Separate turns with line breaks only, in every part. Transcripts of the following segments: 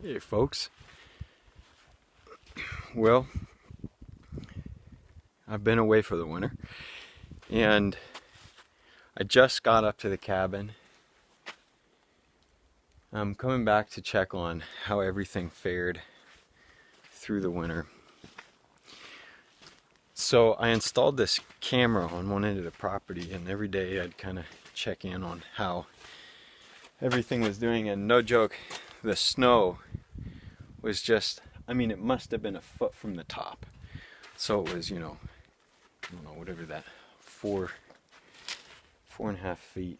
Hey folks, well, I've been away for the winter and I just got up to the cabin. I'm coming back to check on how everything fared through the winter. So I installed this camera on one end of the property, and every day I'd kind of check in on how everything was doing, and no joke, the snow was just, it must have been a foot from the top. So it was, I don't know, whatever that, 4.5 feet,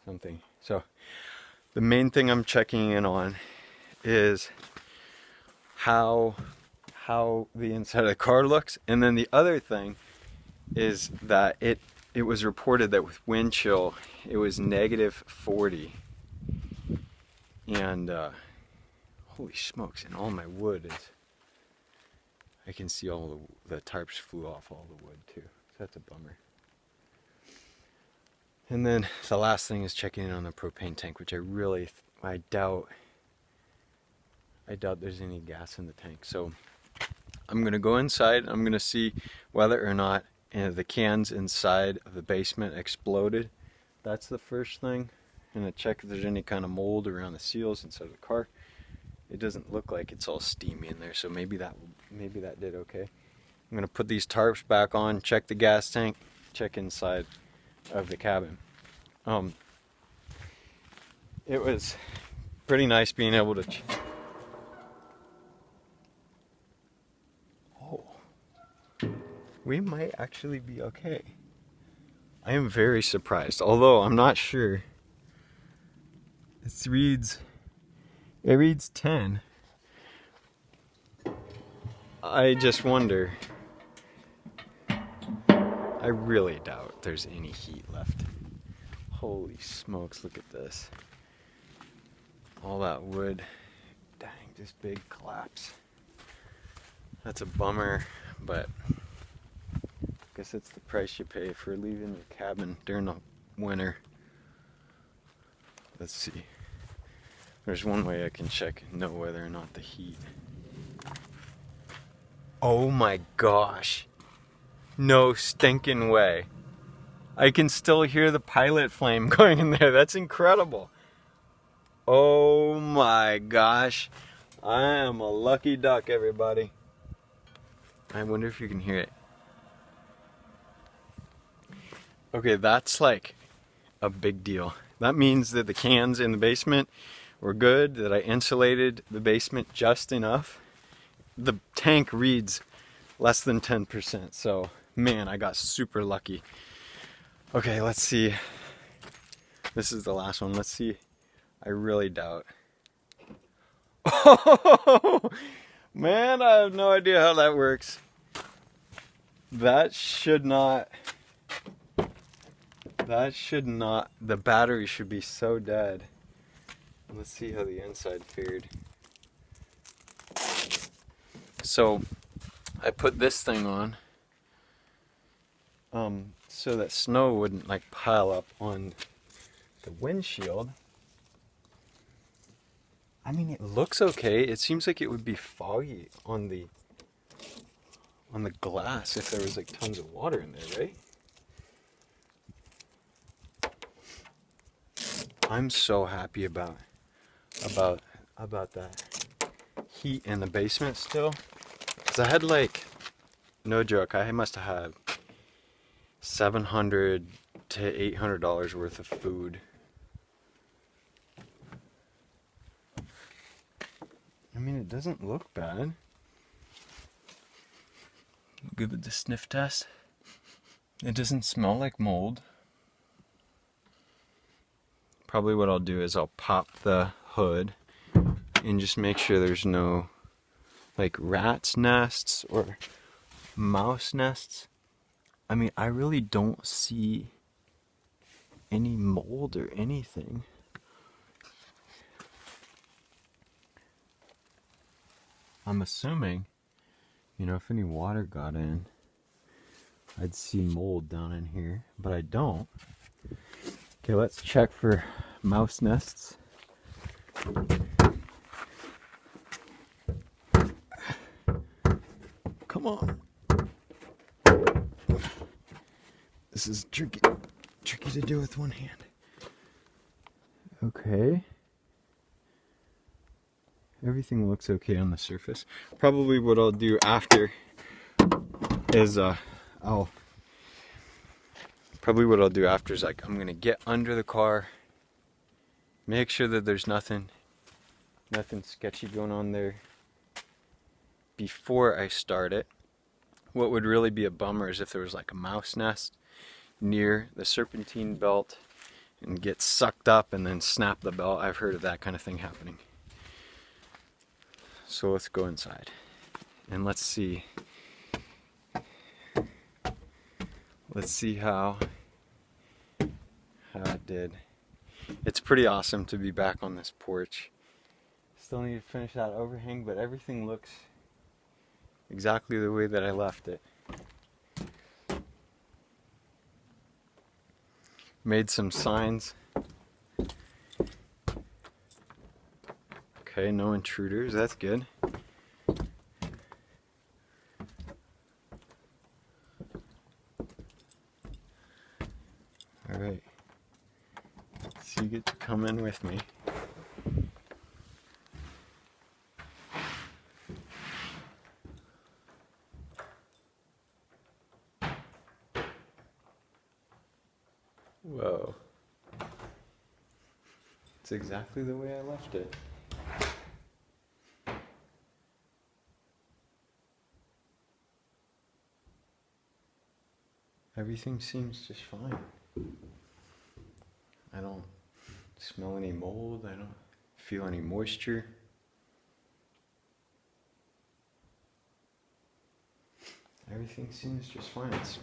something. So the main thing I'm checking in on is how the inside of the car looks, and then the other thing is that it was reported that with wind chill it was -40, and holy smokes, and all my wood is, I can see all the tarps flew off all the wood too, so that's a bummer. And then the last thing is checking in on the propane tank, which I doubt there's any gas in the tank. So I'm gonna go inside. I'm gonna see whether or not the cans inside of the basement exploded. That's the first thing. I'm gonna check if there's any kind of mold around the seals inside of the car. It doesn't look like it's all steamy in there, so maybe that did okay. I'm gonna put these tarps back on, check the gas tank, check inside of the cabin. It was pretty nice being able to we might actually be okay. I am very surprised, although I'm not sure. It reads 10. I just wonder. I really doubt there's any heat left. Holy smokes, look at this. All that wood. Dang, this big collapse. That's a bummer, but I guess it's the price you pay for leaving your cabin during the winter. Let's see. There's one way I can check and know whether or not the heat. Oh my gosh. No stinking way. I can still hear the pilot flame going in there. That's incredible. Oh my gosh. I am a lucky duck, everybody. I wonder if you can hear it. Okay, that's like a big deal. That means that the cans in the basement were good, that I insulated the basement just enough. The tank reads less than 10%, so man, I got super lucky. Okay, let's see. This is the last one. Let's see. I really doubt. Oh, man, I have no idea how that works. That should not, the battery should be so dead. Let's see how the inside fared. So I put this thing on so that snow wouldn't like pile up on the windshield. It looks okay. It seems like it would be foggy on the glass if there was like tons of water in there, right? I'm so happy about that heat in the basement still. 'Cause I had like, no joke, I must have had $700 to $800 worth of food. It doesn't look bad. Give it the sniff test. It doesn't smell like mold. Probably what I'll do is I'll pop the hood and just make sure there's no like rat's nests or mouse nests. I really don't see any mold or anything. I'm assuming, if any water got in, I'd see mold down in here, but I don't. Okay, let's check for mouse nests. Come on. This is tricky to do with one hand. Okay. Everything looks okay on the surface. Probably what I'll do after is probably what I'll do after is like I'm gonna get under the car, make sure that there's nothing sketchy going on there before I start it. What would really be a bummer is if there was like a mouse nest near the serpentine belt and get sucked up and then snap the belt. I've heard of that kind of thing happening. So let's go inside and let's see how it did. It's pretty awesome to be back on this porch. Still need to finish that overhang, but everything looks exactly the way that I left it. Made some signs. Okay, no intruders, that's good. Alright, so you get to come in with me. Whoa. It's exactly the way I left it. Everything seems just fine. I don't smell any mold. I don't feel any moisture. Everything seems just fine. It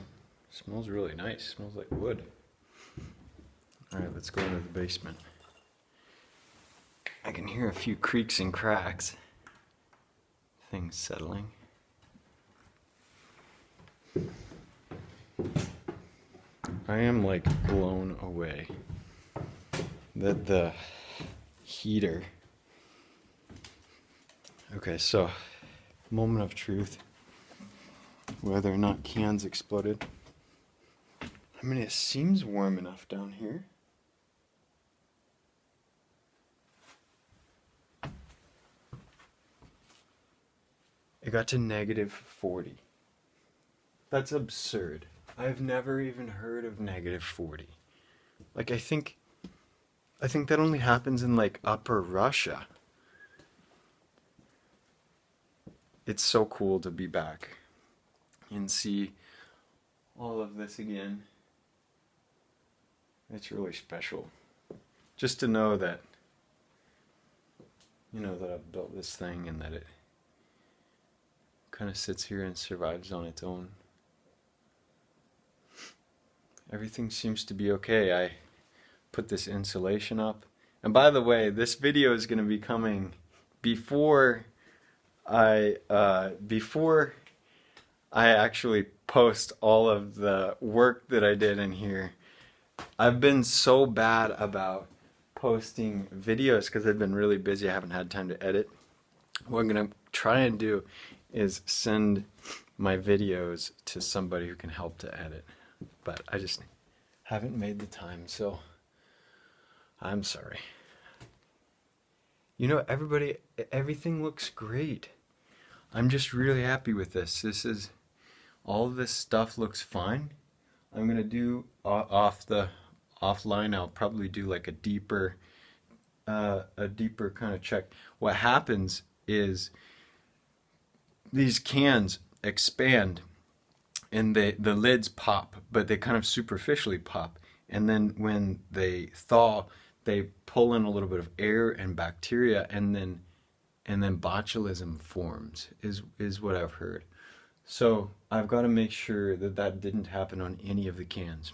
smells really nice. It smells like wood. Alright, let's go into the basement. I can hear a few creaks and cracks. Things settling. I am like blown away that the heater. Okay, so moment of truth. Whether or not cans exploded. I mean, it seems warm enough down here. It got to -40. That's absurd. I've never even heard of -40. Like, I think that only happens in like Upper Russia. It's so cool to be back and see all of this again. It's really special. Just to know that, that I've built this thing and that it kind of sits here and survives on its own. Everything seems to be okay. I put this insulation up. And by the way, this video is going to be coming before I actually post all of the work that I did in here. I've been so bad about posting videos because I've been really busy. I haven't had time to edit. What I'm going to try and do is send my videos to somebody who can help to edit. But I just haven't made the time, so I'm sorry. Everything looks great. I'm just really happy with this. All this stuff looks fine. I'm gonna do offline. I'll probably do like a deeper kind of check. What happens is these cans expand and the lids pop, but they kind of superficially pop. And then when they thaw, they pull in a little bit of air and bacteria, and then botulism forms, is what I've heard. So I've got to make sure that didn't happen on any of the cans,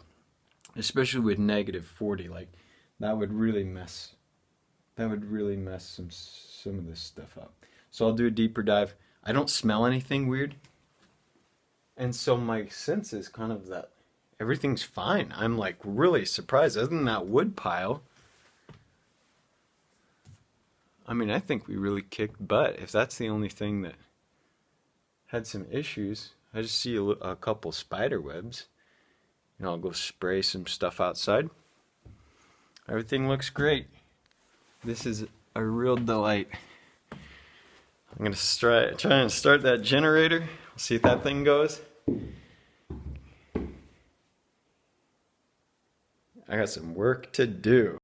especially with -40. Like that would really mess some of this stuff up. So I'll do a deeper dive. I don't smell anything weird, and so my sense is kind of that everything's fine. I'm like really surprised. Other than that wood pile, I mean, I think we really kicked butt if that's the only thing that had some issues. I just see a couple spider webs. And I'll go spray some stuff outside. Everything looks great. This is a real delight. I'm gonna try and start that generator. See if that thing goes. I got some work to do.